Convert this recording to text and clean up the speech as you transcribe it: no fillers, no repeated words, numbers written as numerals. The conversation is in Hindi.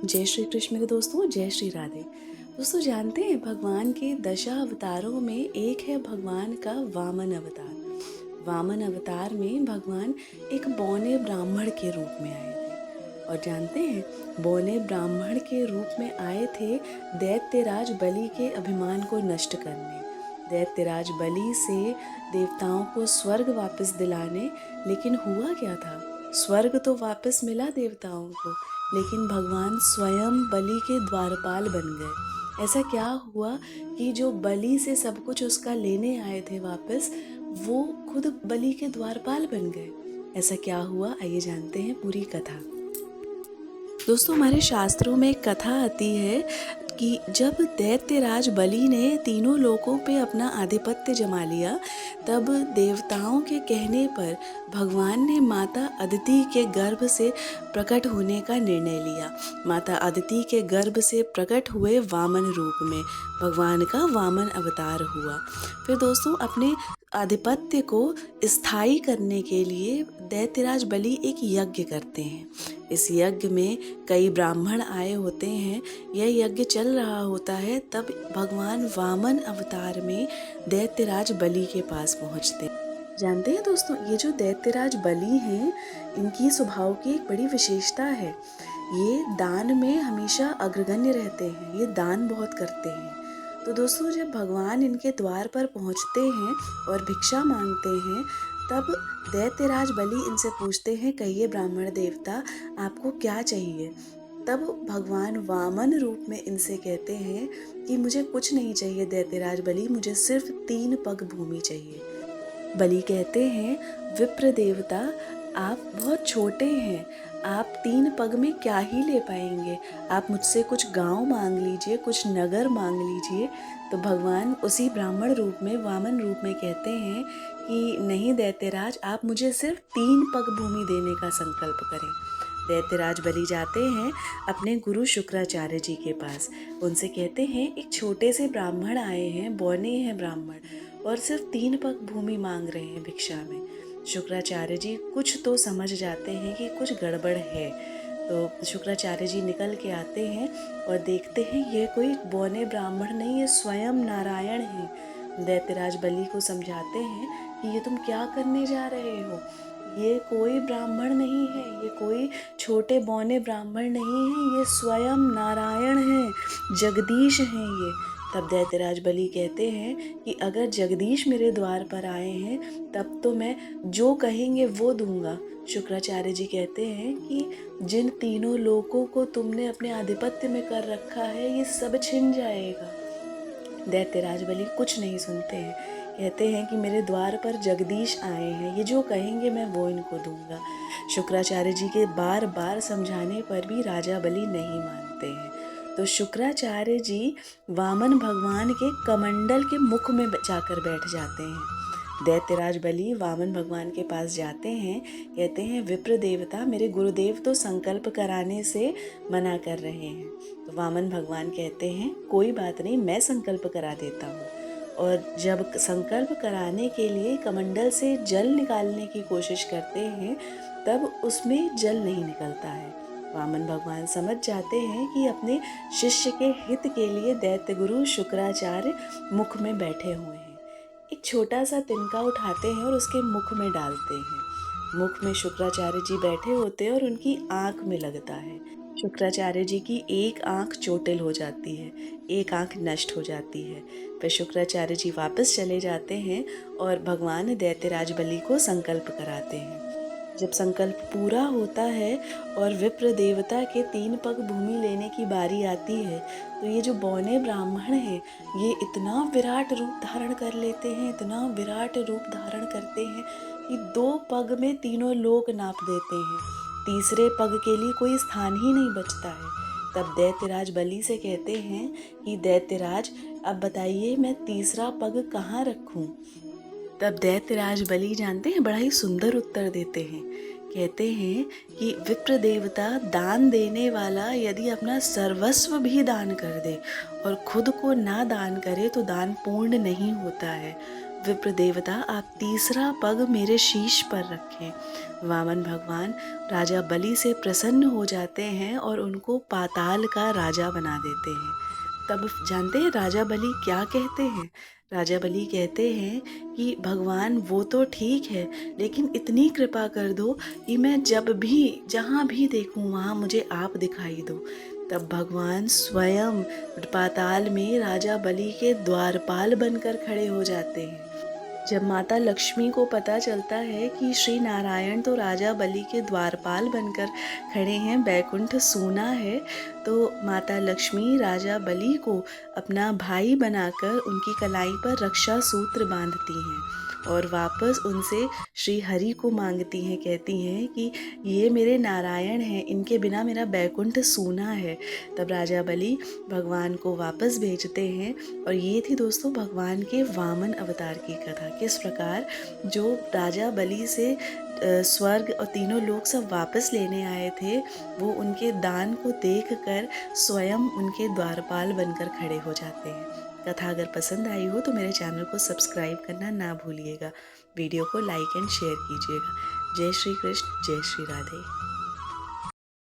जय श्री कृष्ण मेरे दोस्तों, जय श्री राधे। दोस्तों जानते हैं भगवान के दशा अवतारों में एक है भगवान का वामन अवतार। वामन अवतार में भगवान एक बौने ब्राह्मण के रूप में आए थे। और जानते हैं बौने ब्राह्मण के रूप में आए थे दैत्यराज बलि के अभिमान को नष्ट करने, दैत्यराज बलि से देवताओं को स्वर्ग वापस दिलाने। लेकिन हुआ क्या था, स्वर्ग तो वापस मिला देवताओं को, लेकिन भगवान स्वयं बलि के द्वारपाल बन गए। ऐसा क्या हुआ कि जो बलि से सब कुछ उसका लेने आए थे वापस, वो खुद बलि के द्वारपाल बन गए। ऐसा क्या हुआ, आइए जानते हैं पूरी कथा। दोस्तों हमारे शास्त्रों में एक कथा आती है कि जब दैत्यराज बलि ने तीनों लोकों पे अपना आधिपत्य जमा लिया, तब देवताओं के कहने पर भगवान ने माता अदिति के गर्भ से प्रकट होने का निर्णय लिया। माता अदिति के गर्भ से प्रकट हुए वामन रूप में भगवान का वामन अवतार हुआ। फिर दोस्तों अपने आधिपत्य को स्थायी करने के लिए दैत्यराज बलि एक यज्ञ करते हैं। इस यज्ञ में कई ब्राह्मण आए होते हैं, यह यज्ञ चल रहा होता है, तब भगवान वामन अवतार में दैत्यराज बलि के पास पहुंचते हैं। जानते हैं दोस्तों, ये जो दैत्यराज बलि हैं, इनकी स्वभाव की एक बड़ी विशेषता है, ये दान में हमेशा अग्रगण्य रहते हैं, ये दान बहुत करते हैं। तो दोस्तों जब भगवान इनके द्वार पर पहुंचते हैं और भिक्षा मांगते हैं, तब दैत्यराज बलि इनसे पूछते हैं, कहिए ब्राह्मण देवता आपको क्या चाहिए। तब भगवान वामन रूप में इनसे कहते हैं कि मुझे कुछ नहीं चाहिए दैत्यराज बलि, मुझे सिर्फ 3 पग भूमि चाहिए। बलि कहते हैं, विप्र देवता आप बहुत छोटे हैं, आप 3 पग में क्या ही ले पाएंगे, आप मुझसे कुछ गांव मांग लीजिए, कुछ नगर मांग लीजिए। तो भगवान उसी ब्राह्मण रूप में, वामन रूप में कहते हैं कि नहीं दैत्यराज, आप मुझे सिर्फ 3 पग भूमि देने का संकल्प करें। दैत्यराज बलि जाते हैं अपने गुरु शुक्राचार्य जी के पास, उनसे कहते हैं एक छोटे से ब्राह्मण आए हैं, बौने हैं ब्राह्मण, और सिर्फ 3 पग भूमि मांग रहे हैं भिक्षा में। शुक्राचार्य जी कुछ तो समझ जाते हैं कि कुछ गड़बड़ है। तो शुक्राचार्य जी निकल के आते हैं और देखते हैं ये कोई बौने ब्राह्मण नहीं, ये स्वयं नारायण हैं। दैत्यराज बलि को समझाते हैं कि ये तुम क्या करने जा रहे हो, ये कोई ब्राह्मण नहीं है, ये कोई छोटे बौने ब्राह्मण नहीं है, ये स्वयं नारायण हैं, जगदीश हैं ये। तब दैत्यराज बलि कहते हैं कि अगर जगदीश मेरे द्वार पर आए हैं, तब तो मैं जो कहेंगे वो दूंगा। शुक्राचार्य जी कहते हैं कि जिन तीनों लोकों को तुमने अपने आधिपत्य में कर रखा है, ये सब छिन जाएगा। दैत्यराज बलि कुछ नहीं सुनते हैं, कहते हैं कि मेरे द्वार पर जगदीश आए हैं, ये जो कहेंगे मैं वो इनको दूंगा। शुक्राचार्य जी के बार बार समझाने पर भी राजा बलि नहीं मानते हैं। तो शुक्राचार्य जी वामन भगवान के कमंडल के मुख में जाकर बैठ जाते हैं। दैत्यराज बलि वामन भगवान के पास जाते हैं, कहते हैं विप्र देवता मेरे गुरुदेव तो संकल्प कराने से मना कर रहे हैं। तो वामन भगवान कहते हैं कोई बात नहीं, मैं संकल्प करा देता हूँ। और जब संकल्प कराने के लिए कमंडल से जल निकालने की कोशिश करते हैं, तब उसमें जल नहीं निकलता है। वामन भगवान समझ जाते हैं कि अपने शिष्य के हित के लिए दैत्य गुरु शुक्राचार्य मुख में बैठे हुए हैं। एक छोटा सा तिनका उठाते हैं और उसके मुख में डालते हैं। मुख में शुक्राचार्य जी बैठे होते हैं और उनकी आंख में लगता है। शुक्राचार्य जी की एक आंख चोटिल हो जाती है, एक आंख नष्ट हो जाती है। फिर शुक्राचार्य जी वापस चले जाते हैं और भगवान दैत्यराज बलि को संकल्प कराते हैं। जब संकल्प पूरा होता है और विप्र देवता के 3 पग भूमि लेने की बारी आती है, तो ये जो बौने ब्राह्मण हैं, ये इतना विराट रूप धारण कर लेते हैं, इतना विराट रूप धारण करते हैं कि 2 पग में तीनों लोक नाप देते हैं, तीसरे पग के लिए कोई स्थान ही नहीं बचता है। तब दैत्यराज बलि से कहते हैं कि दैत्यराज अब बताइए मैं तीसरा पग कहाँ रखूं। तब दैत्यराज बलि जानते हैं बड़ा ही सुंदर उत्तर देते हैं, कहते हैं कि विप्र देवता दान देने वाला यदि अपना सर्वस्व भी दान कर दे और खुद को ना दान करे तो दान पूर्ण नहीं होता है। विप्र देवता आप तीसरा पग मेरे शीश पर रखें। वामन भगवान राजा बलि से प्रसन्न हो जाते हैं और उनको पाताल का राजा बना देते हैं। तब जानते हैं राजा बलि क्या कहते हैं? राजा बलि कहते हैं कि भगवान वो तो ठीक है, लेकिन इतनी कृपा कर दो कि मैं जब भी जहाँ भी देखूँ वहाँ मुझे आप दिखाई दो। तब भगवान स्वयं पाताल में राजा बलि के द्वारपाल बनकर खड़े हो जाते हैं। जब माता लक्ष्मी को पता चलता है कि श्री नारायण तो राजा बलि के द्वारपाल बनकर खड़े हैं, बैकुंठ सूना है, तो माता लक्ष्मी राजा बलि को अपना भाई बनाकर उनकी कलाई पर रक्षा सूत्र बांधती हैं और वापस उनसे श्री हरि को मांगती हैं, कहती हैं कि ये मेरे नारायण हैं, इनके बिना मेरा बैकुंठ सूना है। तब राजा बलि भगवान को वापस भेजते हैं। और ये थी दोस्तों भगवान के वामन अवतार की कथा। किस प्रकार जो राजा बलि से स्वर्ग और तीनों लोग सब वापस लेने आए थे, वो उनके दान को देखकर स्वयं उनके द्वारपाल बनकर खड़े हो जाते हैं। कथा अगर पसंद आई हो तो मेरे चैनल को सब्सक्राइब करना ना भूलिएगा। वीडियो को लाइक एंड शेयर कीजिएगा। जय श्री कृष्ण, जय श्री राधे।